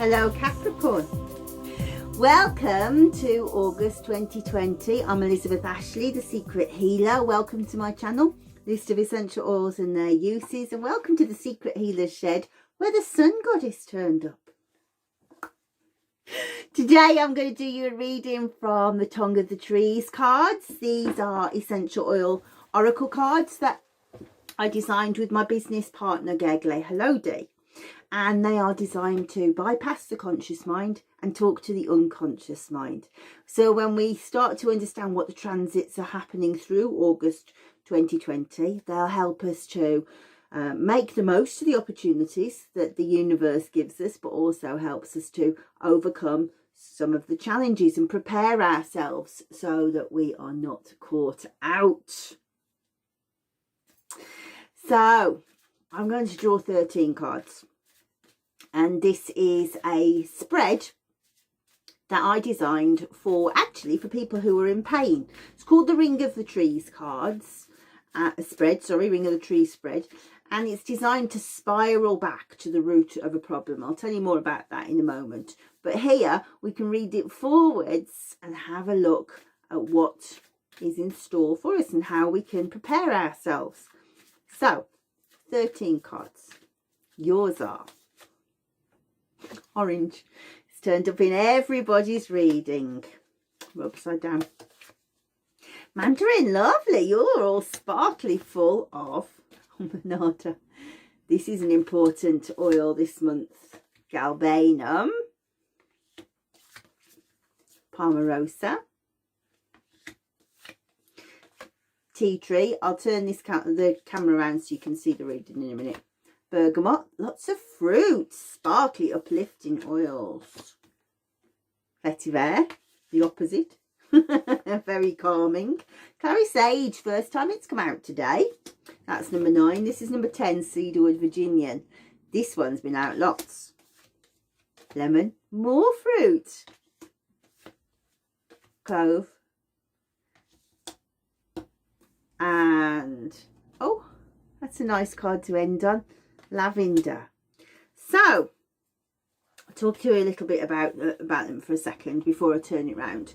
Hello Capricorn. Welcome to August 2020. I'm Elizabeth Ashley, the Secret Healer. Welcome to my channel, list of essential oils and their uses, and welcome to the Secret Healer's Shed where the sun goddess turned up. Today I'm going to do you a reading from the Tongue of the Trees cards. These are essential oil oracle cards that I designed with my business partner Gegle Halodi, and they are designed to bypass the conscious mind and talk to the unconscious mind. So when we start to understand what the transits are happening through August 2020, they'll help us to make the most of the opportunities that the universe gives us, but also helps us to overcome some of the challenges and prepare ourselves so that we are not caught out. So I'm going to draw 13 cards, and this is a spread that I designed for people who are in pain. It's called the Ring of the Trees cards, Ring of the Trees spread, and it's designed to spiral back to the root of a problem. I'll tell you more about that in a moment, but here we can read it forwards and have a look at what is in store for us and how we can prepare ourselves. So 13 cards, yours are orange. It's turned up in everybody's reading. We're upside down. Mandarin, lovely. You're all sparkly full of Manada. This is an important oil this month. Galbanum, Palmarosa, tea tree. I'll turn the camera around so you can see the reading in a minute. Bergamot, lots of fruits, sparkly, uplifting oils. Vetiver, the opposite, very calming. Clary sage, first time it's come out today. That's number 9. This is number 10, cedarwood Virginian. This one's been out lots. Lemon, more fruit. Clove. And, oh, that's a nice card to end on. Lavender. So I'll talk to you a little bit about them for a second before I turn it round.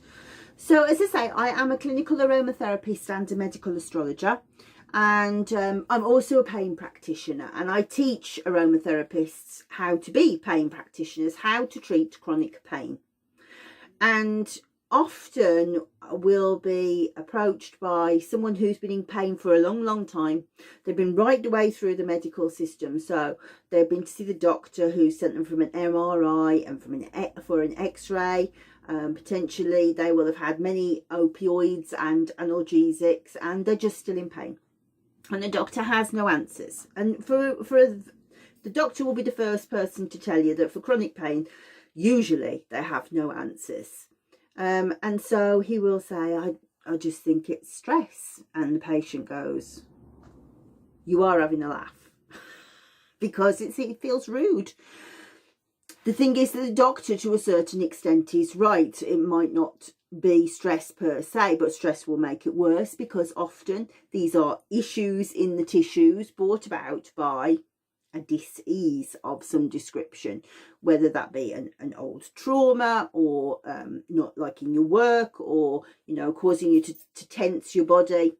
So as I say, I am a clinical aromatherapist and a medical astrologer, and I'm also a pain practitioner, and I teach aromatherapists how to be pain practitioners, how to treat chronic pain. And often will be approached by someone who's been in pain for a long time. They've been right the way through the medical system, so they've been to see the doctor who sent them from an MRI and for an x-ray. Potentially they will have had many opioids and analgesics, and they're just still in pain, and the doctor has no answers. And the doctor will be the first person to tell you that for chronic pain usually they have no answers. And so he will say, I just think it's stress. And the patient goes, you are having a laugh, because it feels rude. The thing is that the doctor, to a certain extent, is right. It might not be stress per se, but stress will make it worse, because often these are issues in the tissues brought about by a dis-ease of some description, whether that be an old trauma, or not liking your work, or causing you to tense your body.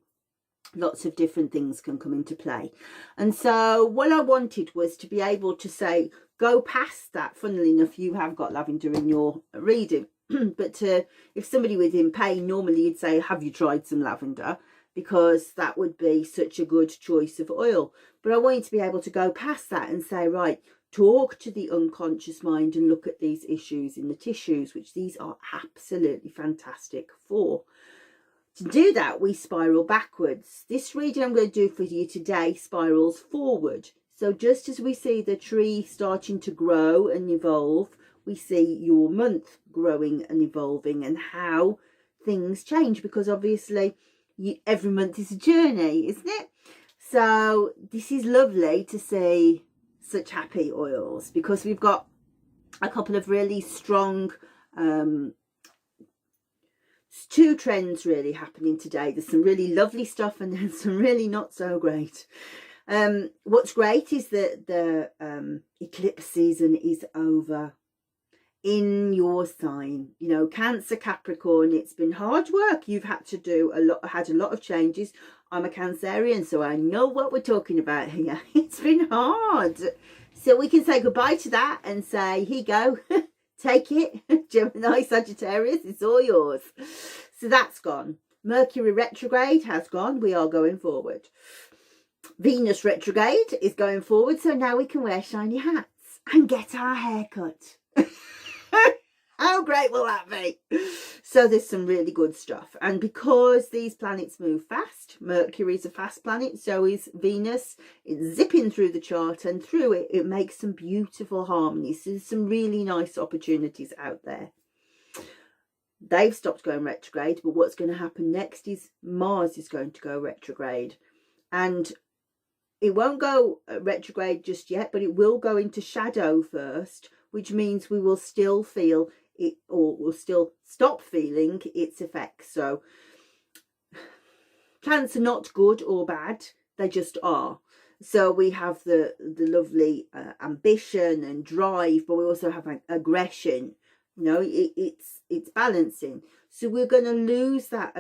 Lots of different things can come into play. And so what I wanted was to be able to say, go past that. Funnily enough, you have got lavender in your reading, but if somebody was in pain, normally you'd say, have you tried some lavender? Because that would be such a good choice of oil. But I want you to be able to go past that and say, right, talk to the unconscious mind and look at these issues in the tissues, which these are absolutely fantastic for. To do that, we spiral backwards. This reading I'm going to do for you today spirals forward. So just as we see the tree starting to grow and evolve, we see your month growing and evolving, and how things change, because obviously every month is a journey, isn't it? So this is lovely to see such happy oils, because we've got a couple of really strong two trends really happening today. There's some really lovely stuff, and there's some really not so great. What's great is that the eclipse season is over. in your sign. You know, Cancer, Capricorn, it's been hard work. You've had to do had a lot of changes. I'm a Cancerian, so I know what we're talking about here. It's been hard. So we can say goodbye to that and say, here you go, take it. Gemini, Sagittarius, it's all yours. So that's gone. Mercury retrograde has gone. We are going forward. Venus retrograde is going forward. So now we can wear shiny hats and get our hair cut. How great will that be? So there's some really good stuff. And because these planets move fast, Mercury is a fast planet, so is Venus. It's zipping through the chart, and through it, it makes some beautiful harmonies. So there's some really nice opportunities out there. They've stopped going retrograde, but what's going to happen next is Mars is going to go retrograde. And it won't go retrograde just yet, but it will go into shadow first, which means we will still feel it, or we'll still stop feeling its effects. So plants are not good or bad, they just are. So we have the lovely ambition and drive, but we also have aggression. You know, it's balancing. So we're going to lose that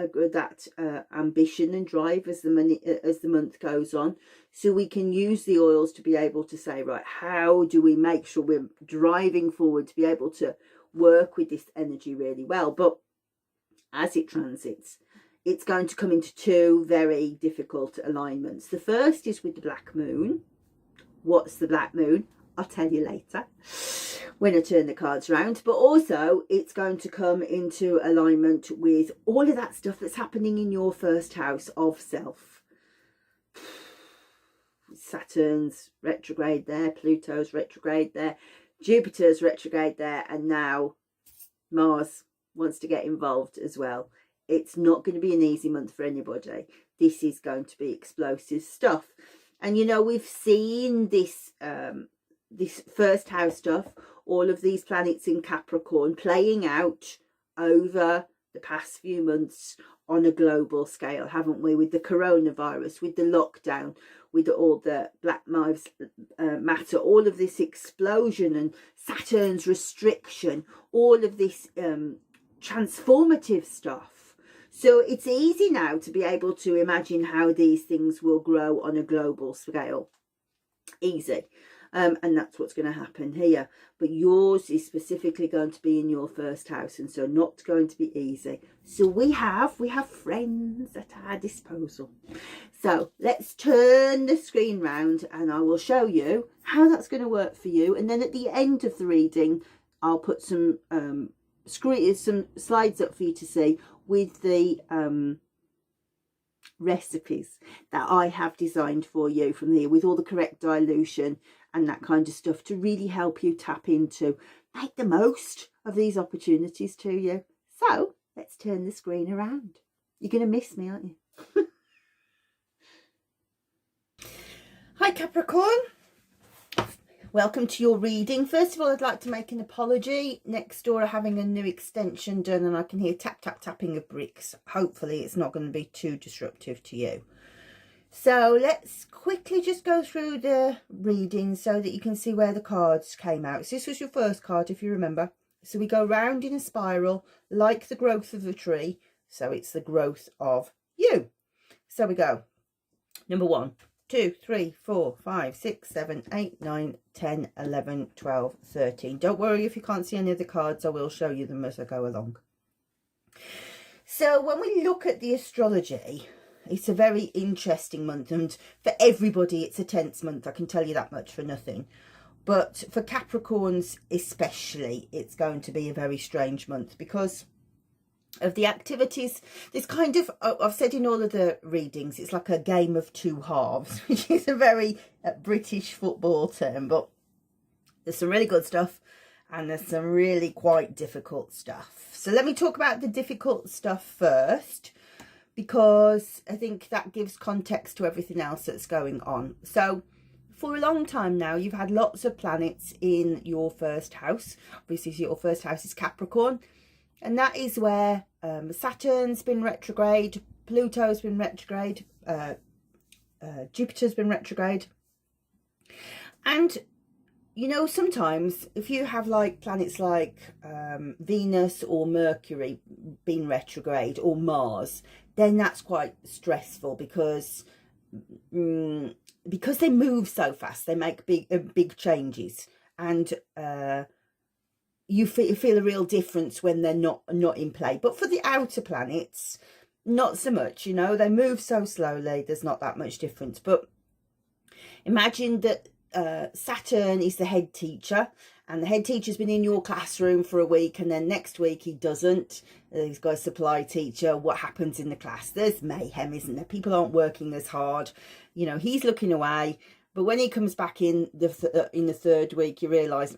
ambition and drive as the month goes on. So we can use the oils to be able to say, right, how do we make sure we're driving forward to be able to work with this energy really well? But as it transits, it's going to come into two very difficult alignments. The first is with the black moon. What's the black moon? I'll tell you later when I turn the cards around. But also it's going to come into alignment with all of that stuff that's happening in your first house of self. Saturn's retrograde there, Pluto's retrograde there, Jupiter's retrograde there, and now Mars wants to get involved as well. It's not going to be an easy month for anybody. This is going to be explosive stuff. And you know, we've seen this this first house stuff, all of these planets in Capricorn playing out over the past few months on a global scale, haven't we? With the coronavirus, with the lockdown, with all the Black Lives Matter, all of this explosion and Saturn's restriction, all of this transformative stuff. So it's easy now to be able to imagine how these things will grow on a global scale. Easy. And that's what's going to happen here. But yours is specifically going to be in your first house, and so not going to be easy. So we have friends at our disposal. So let's turn the screen round and I will show you how that's going to work for you. And then at the end of the reading, I'll put some slides up for you to see with the recipes that I have designed for you from here, with all the correct dilution and that kind of stuff, to really help you tap into, make the most of these opportunities to you. So let's turn the screen around. You're going to miss me, aren't you? Hi Capricorn, welcome to your reading. First of all, I'd like to make an apology. Next door are having a new extension done and I can hear tap tap tapping of bricks. Hopefully it's not going to be too disruptive to you. So let's quickly just go through the reading so that you can see where the cards came out. So this was your first card, if you remember. So we go round in a spiral like the growth of a tree. So it's the growth of you. So we go. Number 1, 2, 3, 4, 5, 6, 7, 8, 9, 10, 11, 12, 13. Don't worry if you can't see any of the cards. I will show you them as I go along. So when we look at the astrology, it's a very interesting month, and for everybody it's a tense month, I can tell you that much for nothing. But for Capricorns especially, it's going to be a very strange month because of the activities. This kind of, I've said in all of the readings, it's like a game of two halves, which is a very British football term, but there's some really good stuff and there's some really quite difficult stuff. So let me talk about the difficult stuff first, because I think that gives context to everything else that's going on. So for a long time now, you've had lots of planets in your first house. Obviously, your first house is Capricorn. And that is where Saturn's been retrograde, Pluto's been retrograde, Jupiter's been retrograde. And you know, sometimes if you have like planets like Venus or Mercury being retrograde, or Mars, then that's quite stressful because they move so fast, they make big changes, and you feel a real difference when they're not in play. But for the outer planets, not so much, you know, they move so slowly, there's not that much difference. But imagine that Saturn is the head teacher, and the head teacher's been in your classroom for a week, and then next week he doesn't. He's got a supply teacher. What happens in the class? There's mayhem, isn't there? People aren't working as hard. You know, he's looking away. But when he comes back in the third week, you realise,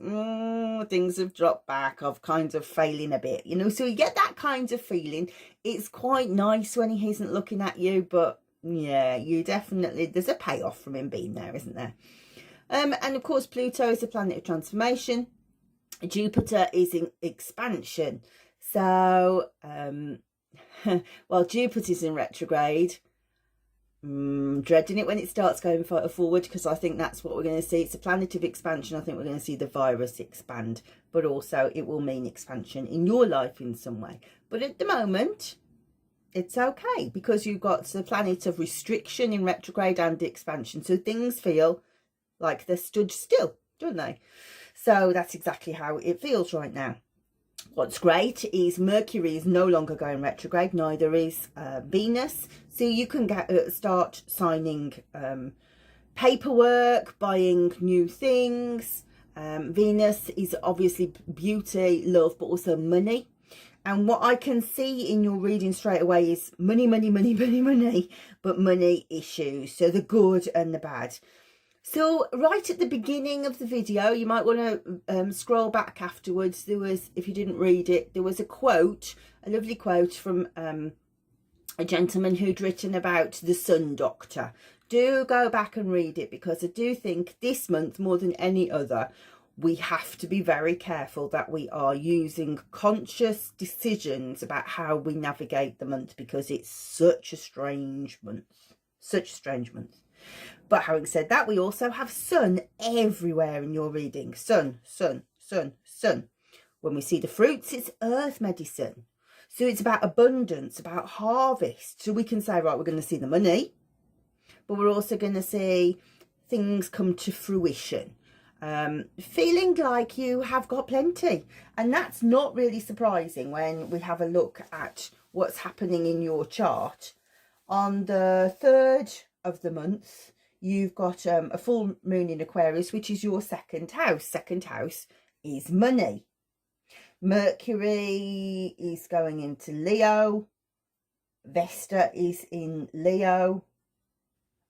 things have dropped back. I've kind of failing a bit, you know. So you get that kind of feeling. It's quite nice when he isn't looking at you, but yeah, you definitely, there's a payoff from him being there, isn't there? And of course, Pluto is a planet of transformation. Jupiter is in expansion. So, while Jupiter's in retrograde, dreading it when it starts going forward, because I think that's what we're going to see. It's a planet of expansion. I think we're going to see the virus expand, but also it will mean expansion in your life in some way. But at the moment, it's okay, because you've got the planet of restriction in retrograde and expansion. So things feel like they're stood still, don't they? So that's exactly how it feels right now. What's great is Mercury is no longer going retrograde, neither is Venus. So you can start signing paperwork, buying new things. Venus is obviously beauty, love, but also money. And what I can see in your reading straight away is money, money, money, money, money, but money issues. So the good and the bad. So right at the beginning of the video, you might want to scroll back afterwards. There was, if you didn't read it, there was a quote, a lovely quote from a gentleman who'd written about the Sun Doctor. Do go back and read it, because I do think this month, more than any other, we have to be very careful that we are using conscious decisions about how we navigate the month, because it's such a strange month. Such a strange month. But having said that, we also have sun everywhere in your reading. Sun, sun, sun, sun. When we see the fruits, it's earth medicine. So it's about abundance, about harvest. So we can say, right, we're going to see the money, but we're also going to see things come to fruition. Feeling like you have got plenty. And that's not really surprising when we have a look at what's happening in your chart. On the 3rd of the month, you've got a full moon in Aquarius, which is your second house. Second house is money. Mercury is going into Leo. Vesta is in Leo.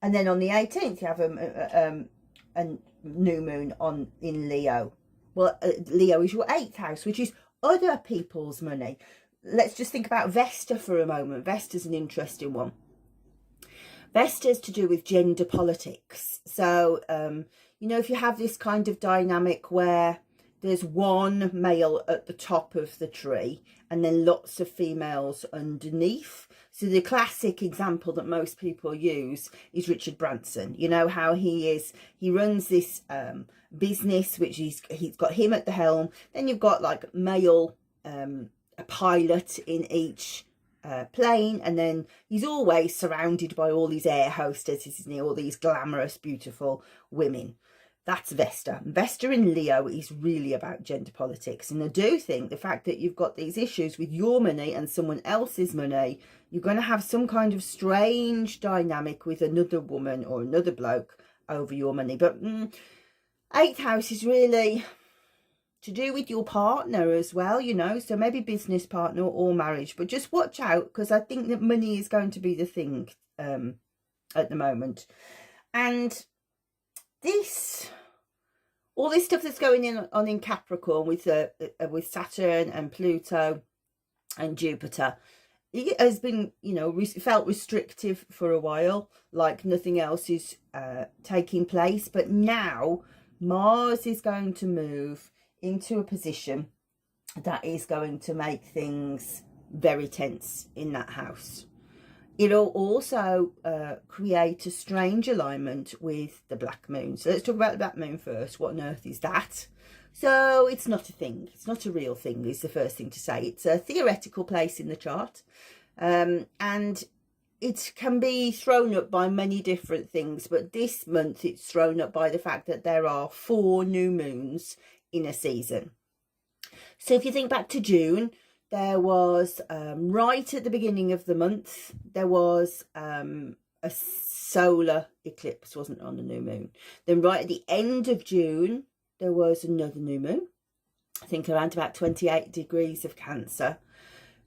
And then on the 18th, you have a new moon in Leo. Well, Leo is your 8th house, which is other people's money. Let's just think about Vesta for a moment. Vesta's an interesting one. Vesta's to do with gender politics. So, you know, if you have this kind of dynamic where there's one male at the top of the tree and then lots of females underneath. So the classic example that most people use is Richard Branson. You know how he runs this business, which he's got him at the helm. Then you've got like male, a pilot in each plane, and then he's always surrounded by all these air hostesses, isn't he? All these glamorous, beautiful women. That's Vesta. Vesta in Leo is really about gender politics. And I do think the fact that you've got these issues with your money and someone else's money, you're going to have some kind of strange dynamic with another woman or another bloke over your money. But 8th house is really to do with your partner as well, you know, so maybe business partner or marriage. But just watch out, because I think that money is going to be the thing at the moment. And all this stuff that's going on in Capricorn with Saturn and Pluto and Jupiter, it has been, you know, felt restrictive for a while, like nothing else is taking place. But now Mars is going to move into a position that is going to make things very tense in that house. It'll also create a strange alignment with the black moon. So let's talk about the black moon first. What on earth is that? So it's not a thing. It's not a real thing is the first thing to say. It's a theoretical place in the chart. And it can be thrown up by many different things. But this month it's thrown up by the fact that there are 4 new moons in a season. So if you think back to June, there was, right at the beginning of the month, there was a solar eclipse, wasn't it, on the new moon. Then right at the end of June, there was another new moon. I think around about 28 degrees of Cancer.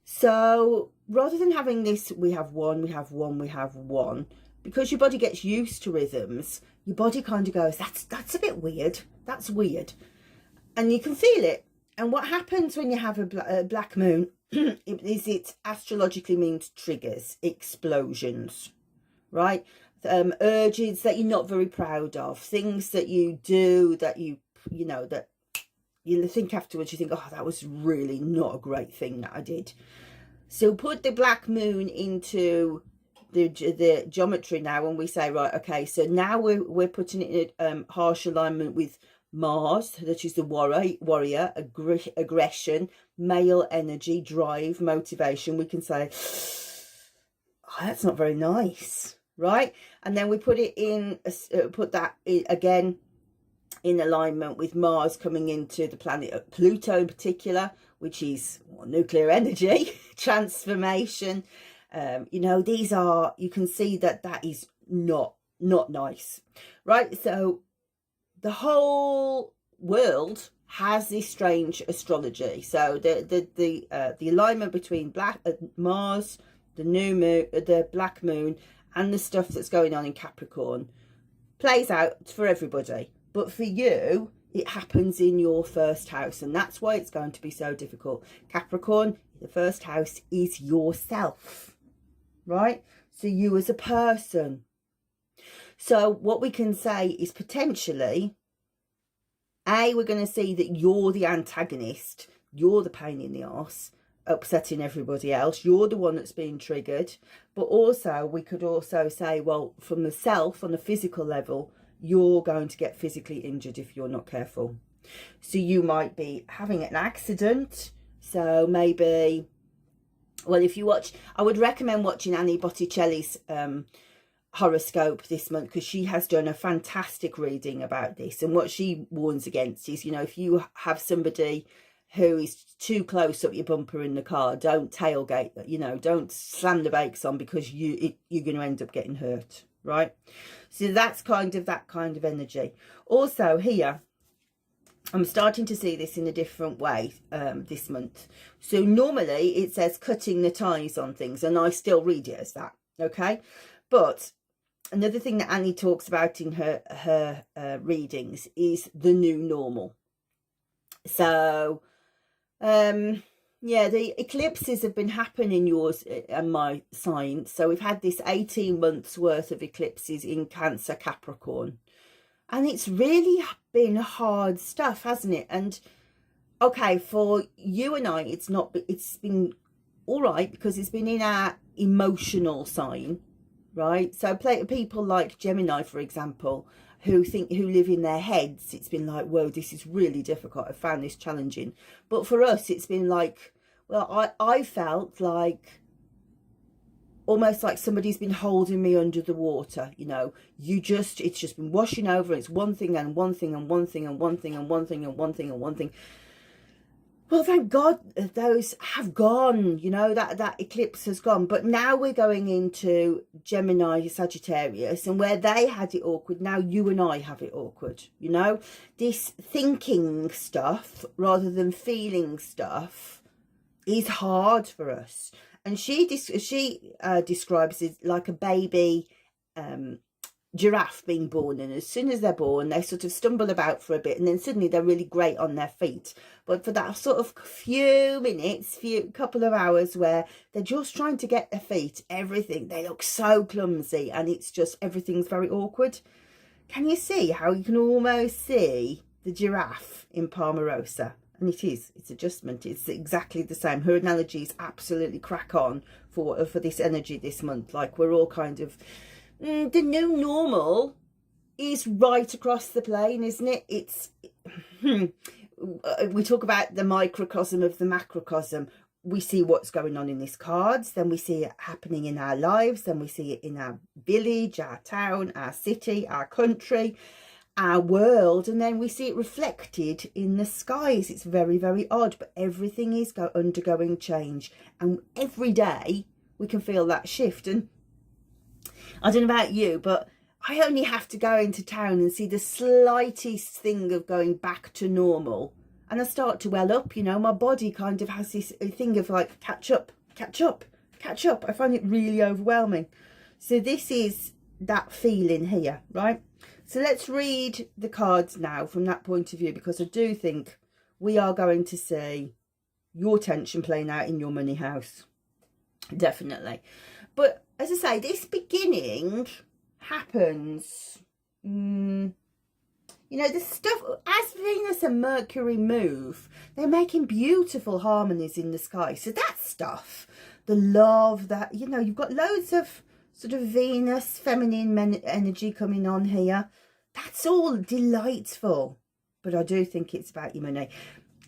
So rather than having this, we have one, we have one, we have one, because your body gets used to rhythms, your body kind of goes, that's a bit weird. That's weird. And you can feel it. And what happens when you have a black moon is it astrologically means triggers, explosions, right? Urges that you're not very proud of, things that you do that you know, that you think afterwards, you think, oh, that was really not a great thing that I did. So put the black moon into the geometry now, and we say, right, okay, so now we're putting it in harsh alignment with Mars, that is the warrior, aggression, male energy, drive, motivation. We can say, oh, that's not very nice, right? And then we put it in, put that in, again in alignment with Mars coming into the planet Pluto in particular, which is nuclear energy, transformation. You know, these are, you can see that is not nice, right? So the whole world has this strange astrology. So the alignment between Mars, the new moon, the black moon, and the stuff that's going on in Capricorn plays out for everybody. But for you, it happens in your first house, and that's why it's going to be so difficult. Capricorn, the first house is yourself, right? So you as a person. So what we can say is potentially, we're going to see that you're the antagonist, you're the pain in the arse, upsetting everybody else, you're the one that's being triggered. But also, we could also say, well, from the self, on a physical level, you're going to get physically injured if you're not careful. So you might be having an accident. So maybe, well, if you watch, I would recommend watching Annie Botticelli's horoscope this month, because she has done a fantastic reading about this. And what she warns against is, you know, if you have somebody who is too close up your bumper in the car, don't tailgate, you know, don't slam the brakes on, because you're going to end up getting hurt, right? So that's that kind of energy. Also here, I'm starting to see this in a different way this month. So normally it says cutting the ties on things, and I still read it as that, okay? But another thing that Annie talks about in her readings is the new normal. So, yeah, the eclipses have been happening yours and my sign. So we've had this 18 months worth of eclipses in Cancer, Capricorn. And it's really been hard stuff, hasn't it? And okay, for you and I, it's been all right, because it's been in our emotional sign, right? So people like Gemini, for example, who live in their heads, it's been like, whoa, this is really difficult. I found this challenging. But for us, it's been like, well, I felt like almost like somebody's been holding me under the water, you know. It's just been washing over. It's one thing and one thing and one thing and one thing and one thing and one thing and one thing. Well, thank God those have gone, you know, that eclipse has gone. But now we're going into Gemini, Sagittarius, and where they had it awkward, now you and I have it awkward, you know. This thinking stuff rather than feeling stuff is hard for us. And she describes it like a baby giraffe being born, and as soon as they're born, they sort of stumble about for a bit, and then suddenly they're really great on their feet. But for that sort of few minutes, couple of hours where they're just trying to get their feet, everything, they look so clumsy, and it's just, everything's very awkward. Can you see how you can almost see the giraffe in Palmarosa? And it's adjustment. It's exactly the same. Her analogy is absolutely crack on for this energy this month. Like, we're all kind of, the new normal is right across the plane, isn't it? It's, we talk about the microcosm of the macrocosm. We see what's going on in these cards, then we see it happening in our lives, then we see it in our village, our town, our city, our country, our world, and then we see it reflected in the skies. It's very, very odd, but everything is undergoing change, and every day we can feel that shift. And I don't know about you, but I only have to go into town and see the slightest thing of going back to normal, and I start to well up. You know, my body kind of has this thing of like, catch up, catch up, catch up. I find it really overwhelming. So this is that feeling here, right? So let's read the cards now from that point of view, because I do think we are going to see your tension playing out in your money house. Definitely. But as I say, this beginning happens, you know, the stuff, as Venus and Mercury move, they're making beautiful harmonies in the sky. So that stuff, the love, that, you know, you've got loads of sort of Venus, feminine energy coming on here. That's all delightful. But I do think it's about your money.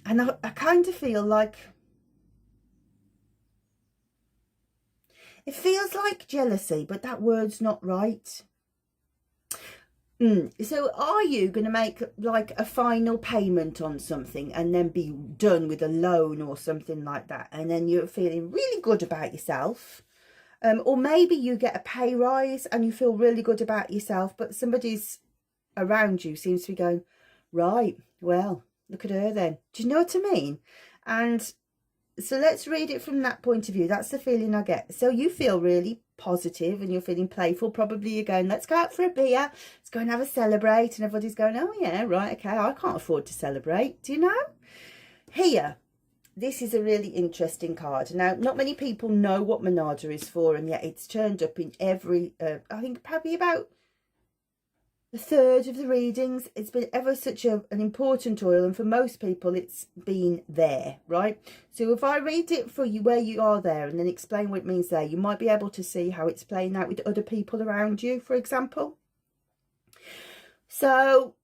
And I kind of feel like, it feels like jealousy, but that word's not right. So are you going to make like a final payment on something and then be done with a loan or something like that, and then you're feeling really good about yourself? Or maybe you get a pay rise and you feel really good about yourself, but somebody's around you seems to be going, right, well, look at her then. Do you know what I mean? And so let's read it from that point of view. That's the feeling I get. So you feel really positive and you're feeling playful. Probably you're going, let's go out for a beer. Let's go and have a celebrate. And everybody's going, oh yeah, right, okay, I can't afford to celebrate. Do you know? Here, this is a really interesting card. Now, not many people know what Monada is for, and yet it's turned up in every, I think probably about a third of the readings. It's been ever such an important oil, and for most people it's been there, right? So if I read it for you where you are there and then explain what it means there, you might be able to see how it's playing out with other people around you, for example. So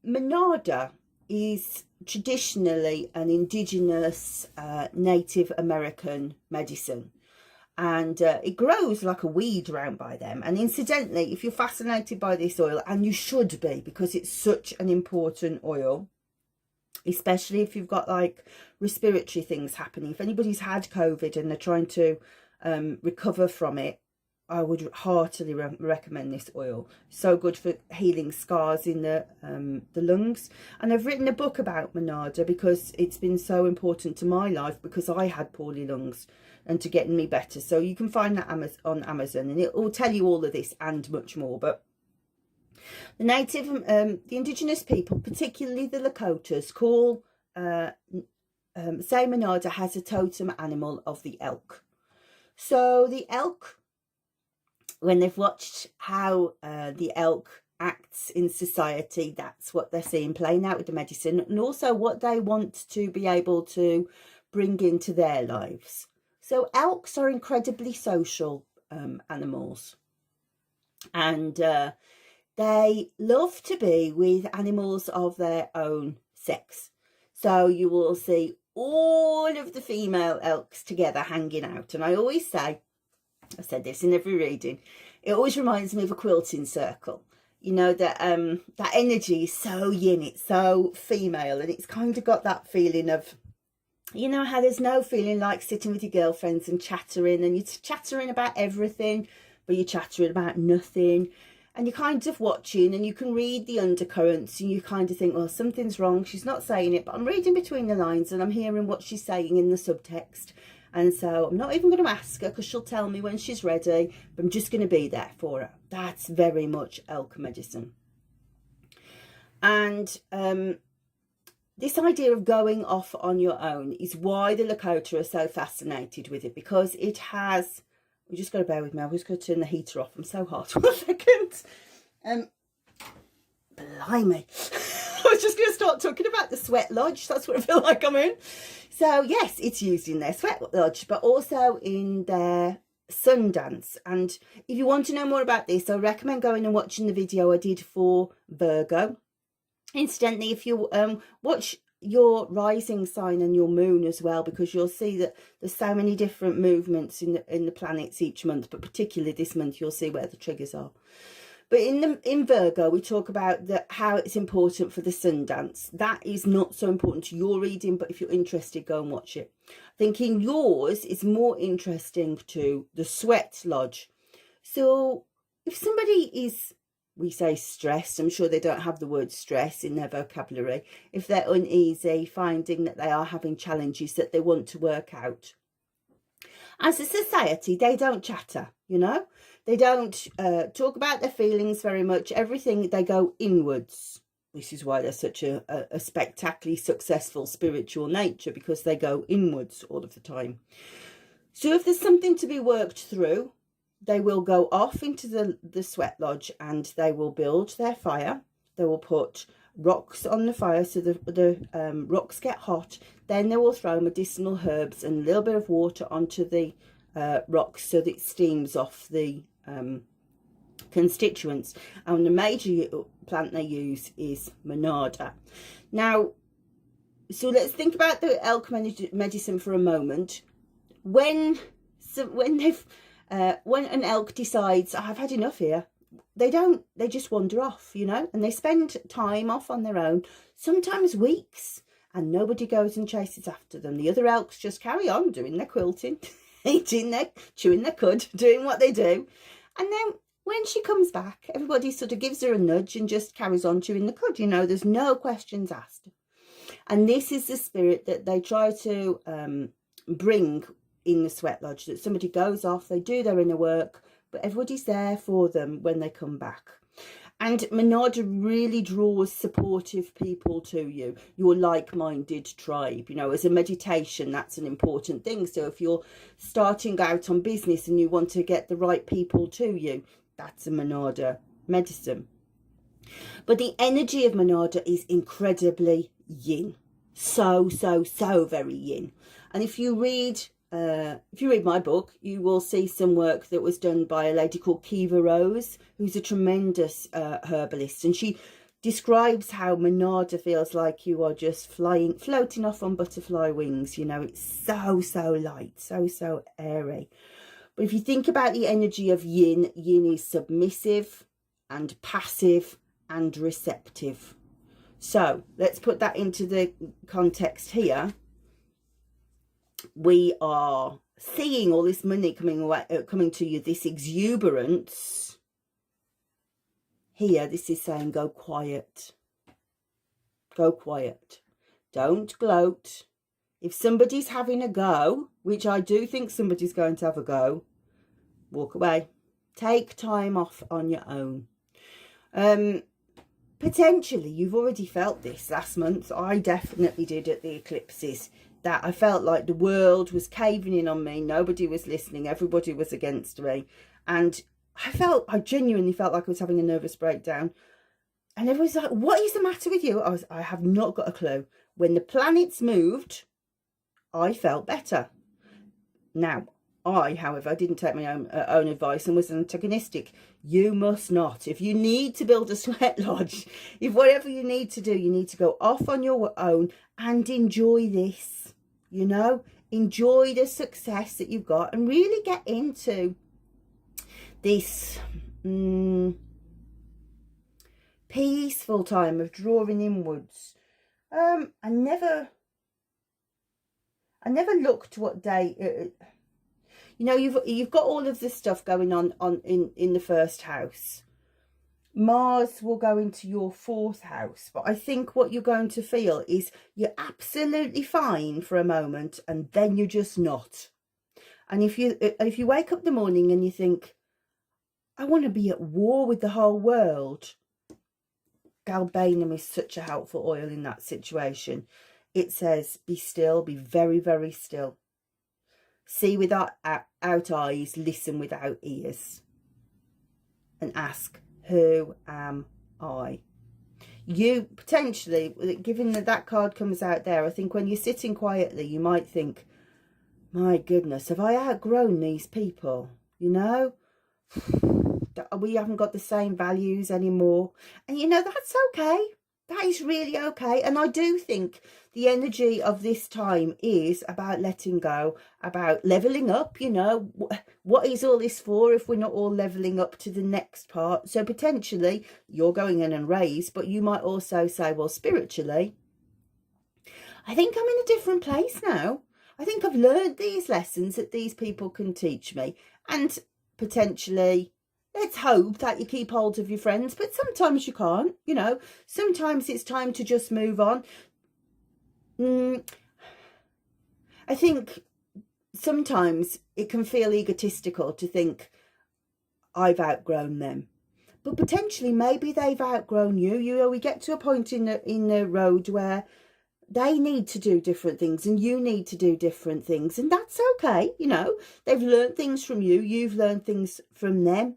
Monada is traditionally an indigenous Native American medicine, and it grows like a weed round by them. And incidentally, if you're fascinated by this oil, and you should be, because it's such an important oil, especially if you've got like respiratory things happening, if anybody's had COVID and they're trying to recover from it, I would heartily recommend this oil. So good for healing scars in the lungs. And I've written a book about Monada because it's been so important to my life, because I had poorly lungs and to getting me better. So you can find that on Amazon, and it will tell you all of this and much more. But the native, the indigenous people, particularly the Lakotas, call, say Monada has a totem animal of the elk. So the elk, when they've watched how the elk acts in society, that's what they're seeing playing out with the medicine, and also what they want to be able to bring into their lives. So elks are incredibly social animals, and they love to be with animals of their own sex. So you will see all of the female elks together hanging out. And I always say, I've said this in every reading, it always reminds me of a quilting circle. You know, that that energy is so yin, it's so female, and it's kind of got that feeling of, you know, how there's no feeling like sitting with your girlfriends and chattering, and you're chattering about everything, but you're chattering about nothing. And you're kind of watching, and you can read the undercurrents, and you kind of think, well, something's wrong. She's not saying it, but I'm reading between the lines and I'm hearing what she's saying in the subtext. And so I'm not even going to ask her, because she'll tell me when she's ready, but I'm just going to be there for her. That's very much elk medicine. And this idea of going off on your own is why the Lakota are so fascinated with it, because it has, you just got to bear with me, I'm just going to turn the heater off, I'm so hot. 1 second. Blimey. was just going to start talking about the sweat lodge. That's what I feel like I'm in. So yes, it's used in their sweat lodge, but also in their sun dance. And if you want to know more about this, I recommend going and watching the video I did for Virgo. Incidentally, if you watch your rising sign and your moon as well, because you'll see that there's so many different movements in the planets each month, but particularly this month you'll see where the triggers are. But in Virgo, we talk about how it's important for the sun dance. That is not so important to your reading, but if you're interested, go and watch it. I think in yours, it's more interesting to the sweat lodge. So if somebody is, we say stressed, I'm sure they don't have the word stress in their vocabulary. If they're uneasy, finding that they are having challenges that they want to work out. As a society, they don't chatter, you know. They don't talk about their feelings very much. Everything, they go inwards. This is why they're such a spectacularly successful spiritual nature, because they go inwards all of the time. So if there's something to be worked through, they will go off into the sweat lodge and they will build their fire. They will put rocks on the fire so the rocks get hot. Then they will throw medicinal herbs and a little bit of water onto the rocks so that it steams off the constituents. And the major plant they use is Monarda. Now, so let's think about the elk medicine for a moment. When an elk decides, I've had enough here, they just wander off, you know, and they spend time off on their own, sometimes weeks, and nobody goes and chases after them. The other elks just carry on doing their quilting, chewing their cud, doing what they do. And then when she comes back, everybody sort of gives her a nudge and just carries on chewing the cud, you know, there's no questions asked. And this is the spirit that they try to bring in the sweat lodge, that somebody goes off, they do their inner work, but everybody's there for them when they come back. And Monarda really draws supportive people to you, your like-minded tribe. You know, as a meditation, that's an important thing. So if you're starting out on business and you want to get the right people to you, that's a Monarda medicine. But the energy of Monarda is incredibly yin. So very yin. And if you read my book, you will see some work that was done by a lady called Kiva Rose, who's a tremendous herbalist. And she describes how Monarda feels like you are just floating off on butterfly wings. You know, it's so light, so airy. But if you think about the energy of yin, yin is submissive and passive and receptive. So let's put that into the context here. We are seeing all this money coming to you, this exuberance. Here, this is saying go quiet. Go quiet. Don't gloat. If somebody's having a go, which I do think somebody's going to have a go, walk away. Take time off on your own. Potentially, you've already felt this last month. I definitely did at the eclipses. That I felt like the world was caving in on me. Nobody was listening. Everybody was against me. And I genuinely felt like I was having a nervous breakdown. And everyone's like, what is the matter with you? I have not got a clue. When the planets moved, I felt better. Now, I, however, didn't take my own advice and was antagonistic. You must not. If you need to build a sweat lodge, if whatever you need to do, you need to go off on your own and enjoy this. You know, enjoy the success that you've got and really get into this peaceful time of drawing inwards. I never looked what day. You know, you've got all of this stuff going on in the first house. Mars will go into your 4th house, but I think what you're going to feel is you're absolutely fine for a moment and then you're just not. And if you wake up in the morning and you think, I want to be at war with the whole world, galbanum is such a helpful oil in that situation. It says, be still, be very still. See without eyes, listen without ears. And ask, who am I? You potentially, given that that card comes out there, I think when you're sitting quietly, you might think, my goodness, have I outgrown these people? You know, we haven't got the same values anymore. And you know, that's okay. That is really okay. And I do think the energy of this time is about letting go, about leveling up. You know, what is all this for if we're not all leveling up to the next part? So potentially you're going in and raise, but you might also say, well, spiritually, I think I'm in a different place now. I think I've learned these lessons that these people can teach me. And potentially, let's hope that you keep hold of your friends, but sometimes you can't, you know. Sometimes it's time to just move on. I think sometimes it can feel egotistical to think, I've outgrown them. But potentially, maybe they've outgrown you. You know, we get to a point in the road where they need to do different things and you need to do different things, and that's okay. You know, they've learned things from you, you've learned things from them.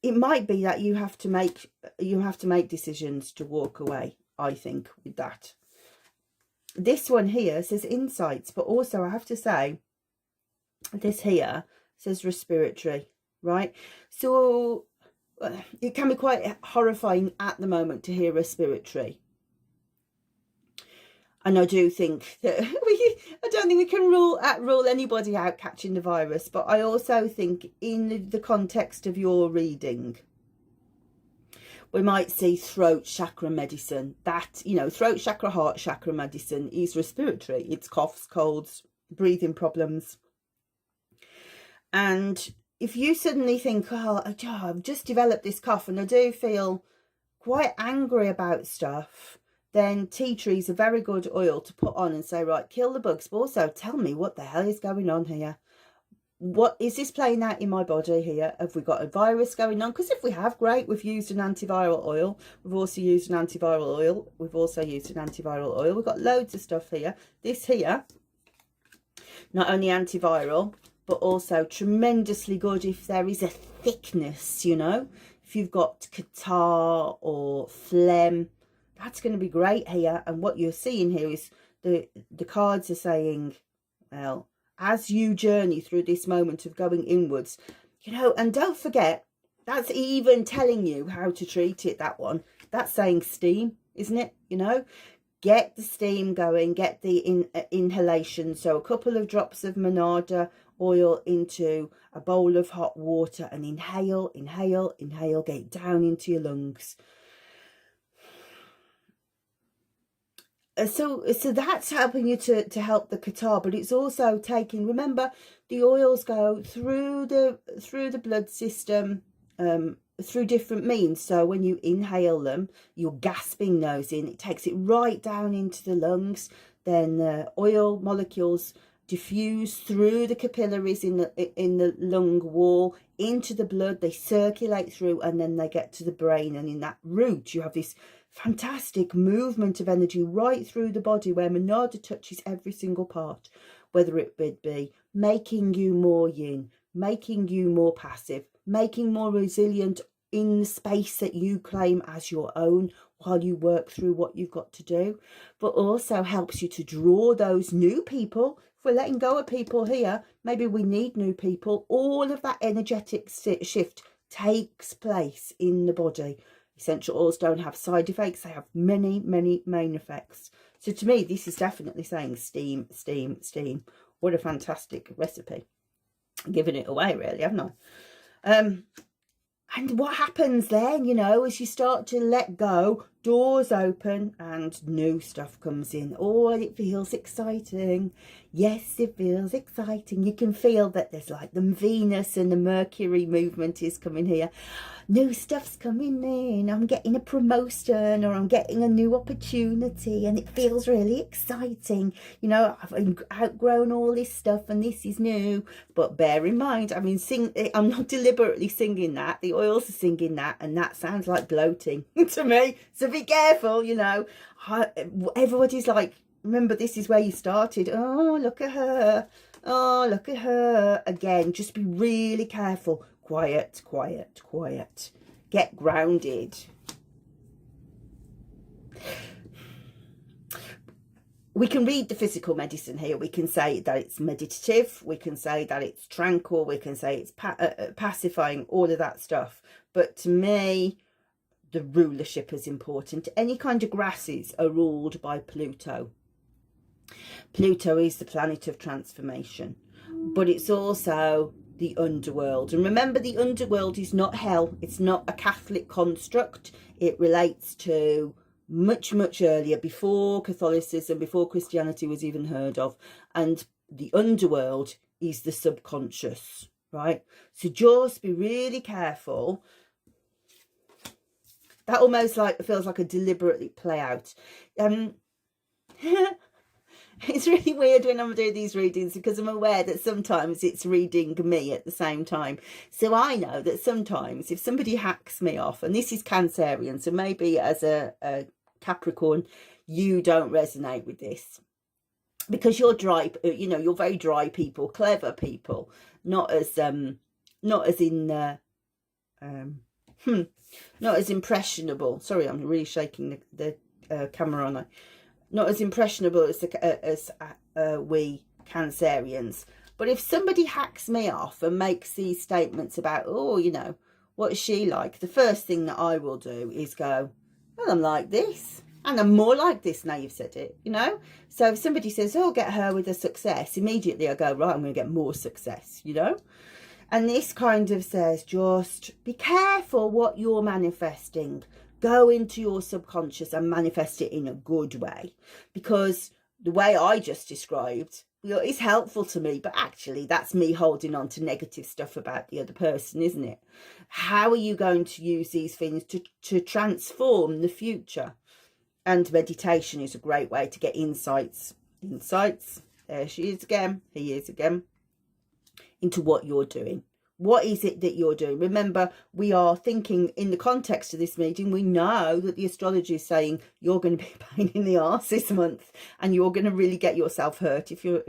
It might be that you have to make decisions to walk away, I think, with that. This one here says insights, but also I have to say this here says respiratory, right? So it can be quite horrifying at the moment to hear respiratory. And I do think that I don't think we can rule anybody out catching the virus. But I also think in the context of your reading, we might see throat chakra medicine. That, you know, throat chakra, heart chakra medicine is respiratory. It's coughs, colds, breathing problems. And if you suddenly think, oh, I've just developed this cough and I do feel quite angry about stuff, then tea tree is a very good oil to put on and say, right, kill the bugs, but also tell me what the hell is going on here. What is this playing out in my body here? Have we got a virus going on? Because if we have, great, we've used an antiviral oil. We've also used an antiviral oil. We've also used an antiviral oil. We've got loads of stuff here. This here, not only antiviral, but also tremendously good if there is a thickness, you know. If you've got catarrh or phlegm, that's going to be great here. And what you're seeing here is the cards are saying, well, as you journey through this moment of going inwards, you know, and don't forget, that's even telling you how to treat it, that one. That's saying steam, isn't it? You know, get the steam going, get the inhalation. So a couple of drops of Monarda oil into a bowl of hot water and inhale, inhale, inhale, get it down into your lungs. So that's helping you to help the catarrh, but it's also taking, remember, the oils go through the blood system through different means. So when you inhale them, you're gasping those in, it takes it right down into the lungs. Then the oil molecules diffuse through the capillaries in the lung wall into the blood, they circulate through, and then they get to the brain, and in that route you have this fantastic movement of energy right through the body where Monarda touches every single part, whether it be making you more yin, making you more passive, making more resilient in the space that you claim as your own while you work through what you've got to do, but also helps you to draw those new people. If we're letting go of people here, maybe we need new people. All of that energetic shift takes place in the body. Essential oils don't have side effects. They have many, many main effects. So to me, this is definitely saying steam, steam, steam. What a fantastic recipe. I'm giving it away, really, haven't I? And what happens then, you know, as you start to let go, doors open and new stuff comes in. Oh, it feels exciting. Yes, it feels exciting. You can feel that there's like the Venus and the Mercury movement is coming here. New stuff's coming in. I'm getting a promotion or I'm getting a new opportunity and it feels really exciting. You know, I've outgrown all this stuff and this is new. But bear in mind, I mean, I'm not deliberately singing that. The oils are singing that, and that sounds like gloating to me. So be careful, you know. Everybody's like, remember, this is where you started. Oh, look at her. Oh, look at her. Again, just be really careful. Quiet, quiet, quiet. Get grounded. we can read the physical medicine here. We can say that it's meditative. We can say that it's tranquil. We can say it's pacifying, all of that stuff. But to me, the rulership is important. Any kind of grasses are ruled by Pluto. Pluto is the planet of transformation, but it's also the underworld. And remember, the underworld is not hell. It's not a Catholic construct. It relates to much, much earlier, before Catholicism, before Christianity was even heard of. And the underworld is the subconscious, right? So just be really careful. That almost like feels like a deliberately play out. It's really weird when I'm doing these readings, because I'm aware that sometimes it's reading me at the same time. So I know that sometimes if somebody hacks me off, and this is Cancerian, so maybe as a Capricorn, you don't resonate with this, because you're dry, you know, you're very dry people, clever people, not as not as impressionable. Sorry, I'm really shaking the camera on. Not as impressionable as we Cancerians. But if somebody hacks me off and makes these statements about, oh, you know, what is she like? The first thing that I will do is go, well, I'm like this. And I'm more like this now you've said it, you know? So if somebody says, oh, get her with a success, immediately I go, right, I'm going to get more success, you know? And this kind of says, just be careful what you're manifesting. Go into your subconscious and manifest it in a good way, because the way I just described, you know, is helpful to me, but actually that's me holding on to negative stuff about the other person, isn't it? How are you going to use these things to transform the future? And meditation is a great way to get insights. There she is again, he is again, into what you're doing. What is it that you're doing? Remember, we are thinking in the context of this meeting, we know that the astrology is saying you're going to be a pain in the arse this month, and you're going to really get yourself hurt if you're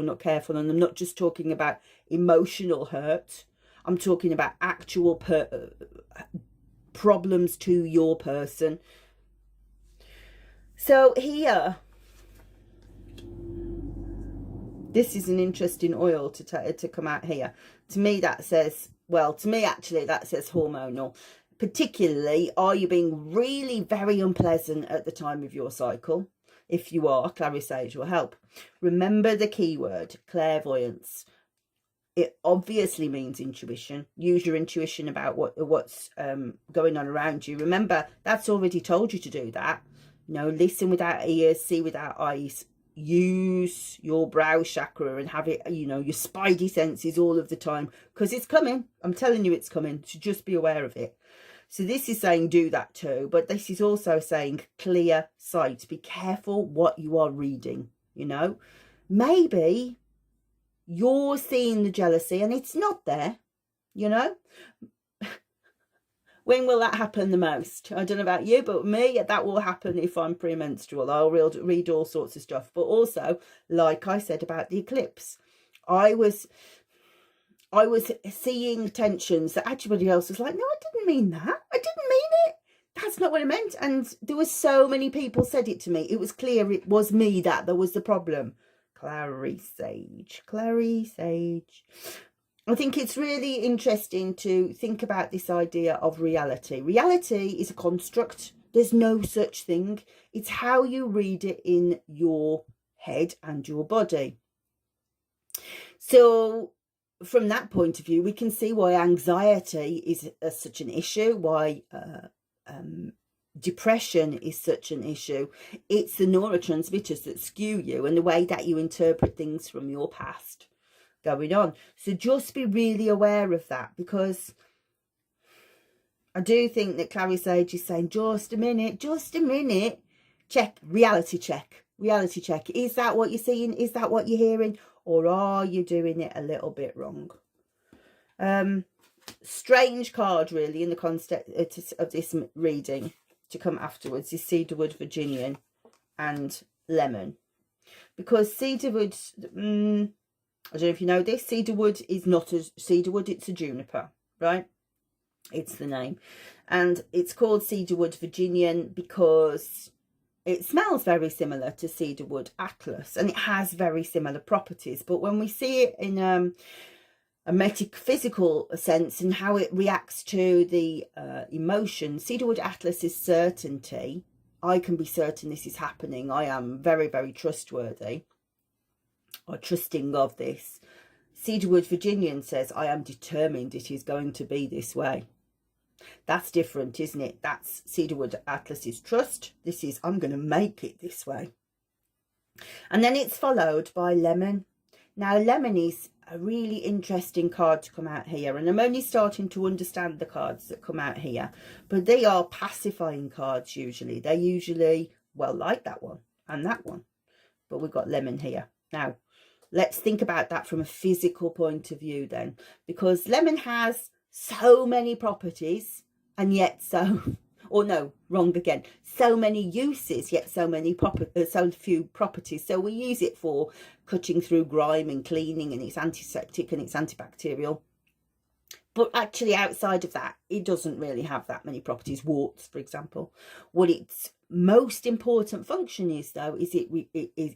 not careful. And I'm not just talking about emotional hurt. I'm talking about actual problems to your person. So here, this is an interesting oil to come out here. To me, that says, well, to me, actually, that says hormonal. Particularly, are you being really very unpleasant at the time of your cycle? If you are, Clarisage will help. Remember the keyword, clairvoyance. It obviously means intuition. Use your intuition about what's going on around you. Remember, that's already told you to do that. You know, listen without ears, see without eyes. Use your brow chakra and have it, you know, your spidey senses all of the time, because it's coming. I'm telling you, it's coming. So just be aware of it. So this is saying do that too, but this is also saying clear sight. Be careful what you are reading, you know. Maybe you're seeing the jealousy and it's not there, you know. When will that happen the most? I don't know about you, but me, that will happen if I'm premenstrual. I'll read all sorts of stuff. But also, like I said about the eclipse, I was seeing tensions that everybody else was like, no, I didn't mean that. I didn't mean it. That's not what I meant. And there were so many people said it to me. It was clear it was me that there was the problem. Clarisage. I think it's really interesting to think about this idea of reality. Reality is a construct. There's no such thing. It's how you read it in your head and your body. So from that point of view, we can see why anxiety is such an issue, why depression is such an issue. It's the neurotransmitters that skew you and the way that you interpret things from your past going on. So just be really aware of that, because I do think that Clarisage is saying, just a minute, check, reality check. Is that what you're seeing? Is that what you're hearing? Or are you doing it a little bit wrong? Strange card really in the context of this reading to come afterwards is cedarwood, Virginian and lemon, because cedarwood, I don't know if you know this, cedarwood is not a cedarwood, it's a juniper, right? It's the name. And it's called cedarwood Virginian because it smells very similar to cedarwood Atlas, and it has very similar properties. But when we see it in a metaphysical sense and how it reacts to the emotion, cedarwood Atlas is certainty. I can be certain this is happening. I am very, very trustworthy or trusting of this. Cedarwood Virginian says, I am determined it is going to be this way. That's different, isn't it? That's cedarwood Atlas's trust. This is, I'm going to make it this way. And then it's followed by lemon. Now, lemon is a really interesting card to come out here, and I'm only starting to understand the cards that come out here, but they are pacifying cards usually. They're usually, well, like that one and that one, but we've got lemon here. Now, let's think about that from a physical point of view then, because lemon has so many properties and yet so, or no, wrong again, so many uses yet so few properties. So we use it for cutting through grime and cleaning, and it's antiseptic and it's antibacterial. But actually outside of that, it doesn't really have that many properties. Warts, for example. What its most important function is, though, is it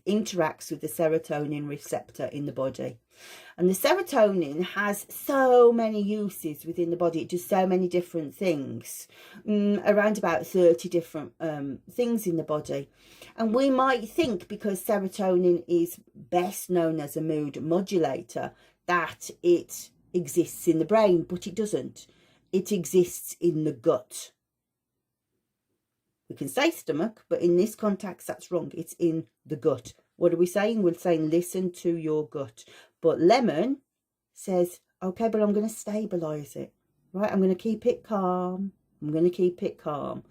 interacts with the serotonin receptor in the body. And the serotonin has so many uses within the body. It does so many different things, around about 30 different things in the body. And we might think, because serotonin is best known as a mood modulator, that it exists in the brain, but it doesn't. It exists in the gut. We can say stomach, but in this context, that's wrong. It's in the gut. What are we saying? We're saying listen to your gut. But lemon says, okay, but I'm going to stabilize it, right? I'm going to keep it calm. I'm going to keep it calm.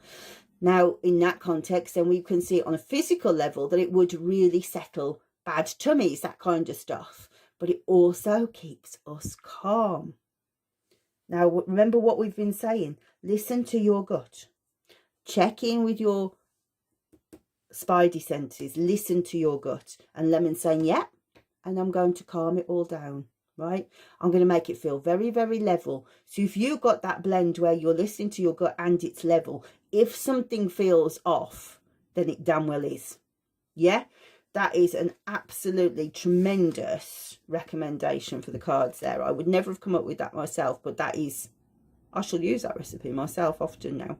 Now, in that context, then we can see on a physical level that it would really settle bad tummies, that kind of stuff. But it also keeps us calm. Now, remember what we've been saying. Listen to your gut. Check in with your spidey senses. Listen to your gut. And lemon's saying, yeah, and I'm going to calm it all down, right? I'm going to make it feel very, very level. So if you've got that blend where you're listening to your gut and it's level, if something feels off, then it damn well is. Yeah? That is an absolutely tremendous recommendation for the cards there. I would never have come up with that myself, but that is, I shall use that recipe myself often now.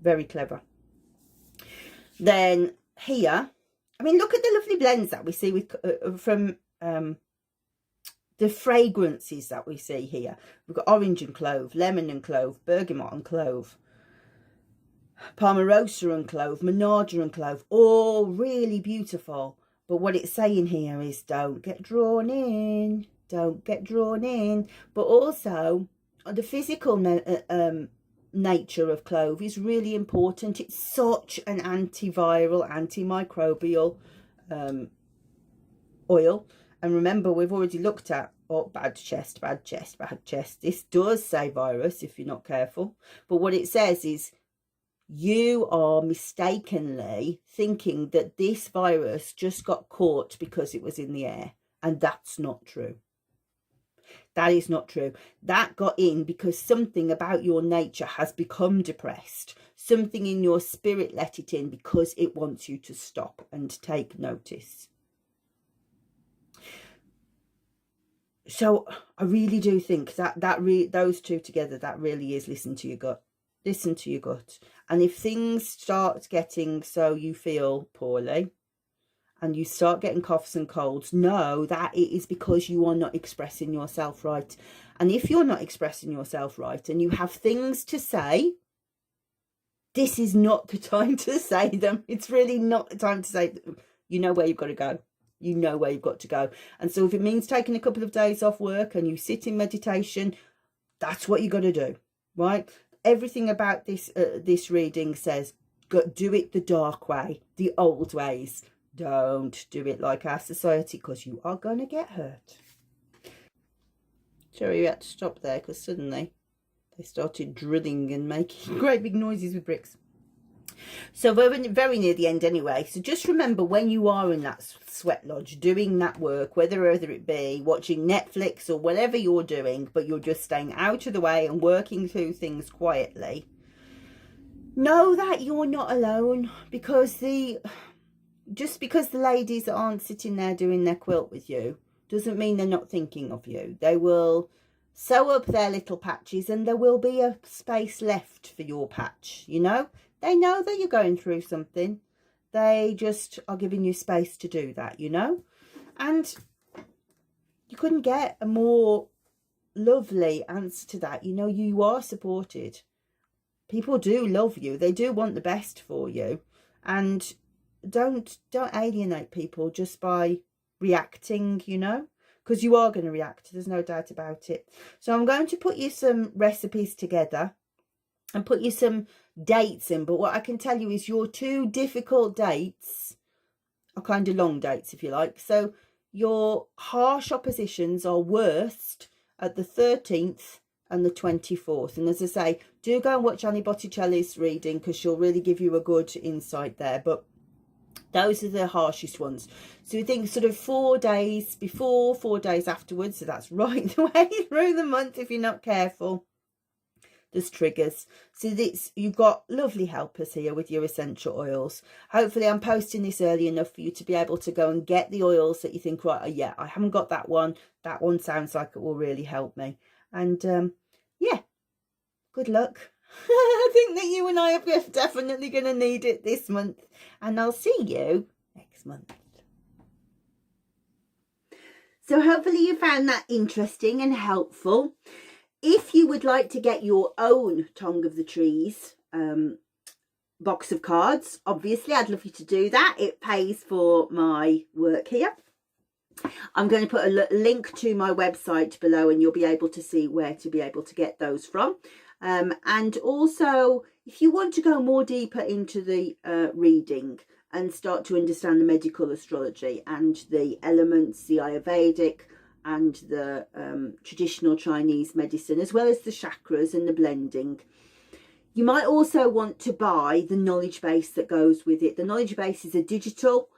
Very clever. Then here, I mean, look at the lovely blends that we see with from the fragrances that we see here. We've got orange and clove, lemon and clove, bergamot and clove, Palmarosa and clove, Monarda and clove, all really beautiful. But what it's saying here is don't get drawn in, don't get drawn in. But also the physical nature of clove is really important. It's such an antiviral, antimicrobial oil. And remember, we've already looked at, oh, bad chest, bad chest, bad chest. This does say virus if you're not careful. But what it says is, you are mistakenly thinking that this virus just got caught because it was in the air. And that's not true. That is not true. That got in because something about your nature has become depressed. Something in your spirit let it in because it wants you to stop and take notice. So I really do think that those two together, that really is listen to your gut. Listen to your gut. And if things start getting so you feel poorly and you start getting coughs and colds, know that it is because you are not expressing yourself right. And if you're not expressing yourself right and you have things to say, this is not the time to say them. It's really not the time to say them. You know where you've got to go. You know where you've got to go. And so if it means taking a couple of days off work and you sit in meditation, that's what you got to do, right? Everything about this reading says, do it the dark way, the old ways. Don't do it like our society, because you are going to get hurt. Sorry, we had to stop there because suddenly they started drilling and making great big noises with bricks. So we're very near the end anyway. So just remember, when you are in that sweat lodge doing that work, whether it be watching Netflix or whatever you're doing, but you're just staying out of the way and working through things quietly, know that you're not alone, because just because the ladies aren't sitting there doing their quilt with you doesn't mean they're not thinking of you. They will sew up their little patches and there will be a space left for your patch, you know. They know that you're going through something. They just are giving you space to do that, you know. And you couldn't get a more lovely answer to that. You know, you are supported. People do love you. They do want the best for you. And don't alienate people just by reacting, you know, because you are going to react. There's no doubt about it. So I'm going to put you some recipes together and put you some dates in, but what I can tell you is your 2 difficult dates are kind of long dates, if you like. So your harsh oppositions are worst at the 13th and the 24th. And as I say, do go and watch Annie Botticelli's reading, because she'll really give you a good insight there. But those are the harshest ones. So we think sort of 4 days before, 4 days afterwards. So that's right the way through the month if you're not careful. There's triggers. So this, you've got lovely helpers here with your essential oils. Hopefully I'm posting this early enough for you to be able to go and get the oils that you think, right, oh, yeah, I haven't got that one. That one sounds like it will really help me. And yeah, good luck. I think that you and I are definitely going to need it this month. And I'll see you next month. So hopefully you found that interesting and helpful. If you would like to get your own Tongue of the Trees box of cards, obviously I'd love you to do that. It pays for my work here. I'm going to put a link to my website below and you'll be able to see where to be able to get those from. And also, if you want to go more deeper into the reading and start to understand the medical astrology and the elements, the Ayurvedic and the traditional Chinese medicine, as well as the chakras and the blending, you might also want to buy the knowledge base that goes with it. The knowledge base is a digital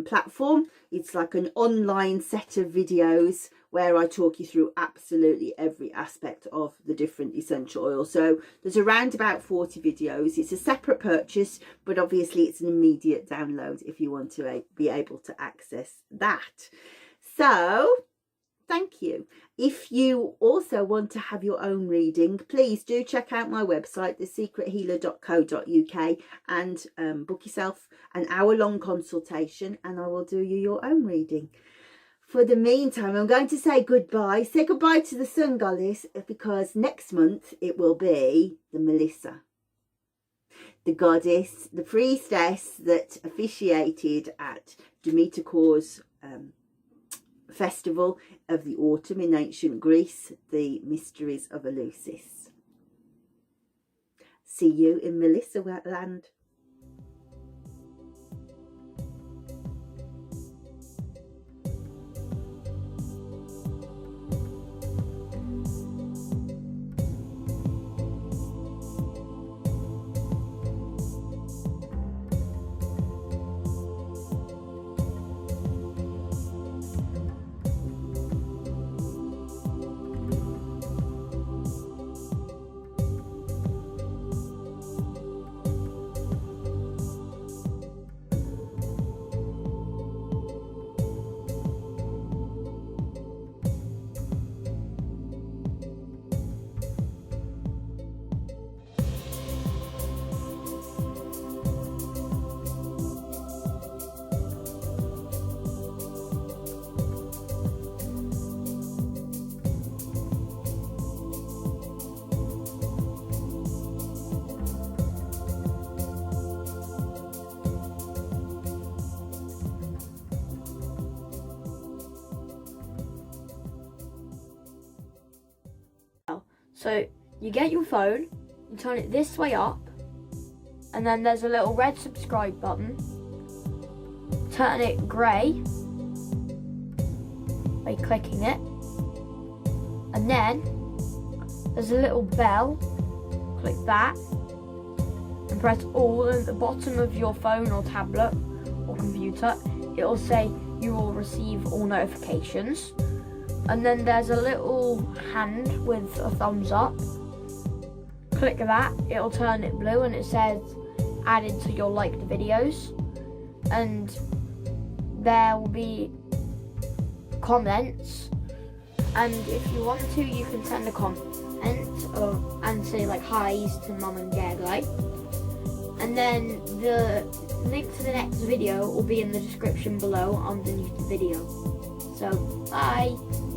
platform. It's like an online set of videos where I talk you through absolutely every aspect of the different essential oils. So there's around about 40 videos. It's a separate purchase, but obviously it's an immediate download if you want to be able to access that. So thank you. If you also want to have your own reading, please do check out my website, thesecrethealer.co.uk, and book yourself an hour-long consultation and I will do you your own reading. For the meantime, I'm going to say goodbye. Say goodbye to the sun goddess, because next month it will be the Melissa, the goddess, the priestess that officiated at Demeter Kaur's festival of the autumn in ancient Greece, the mysteries of Eleusis. See you in Melissa land. So you get your phone, you turn it this way up, and then there's a little red subscribe button. Turn it grey by clicking it, and then there's a little bell. Click that, and press all at the bottom of your phone or tablet or computer. It will say you will receive all notifications. And then there's a little hand with a thumbs up. Click that, it'll turn it blue and it says added to your liked videos. And there will be comments. And if you want to, you can send a comment and say like hi's to Mum and Dad, like. And then the link to the next video will be in the description below underneath the video. So, bye!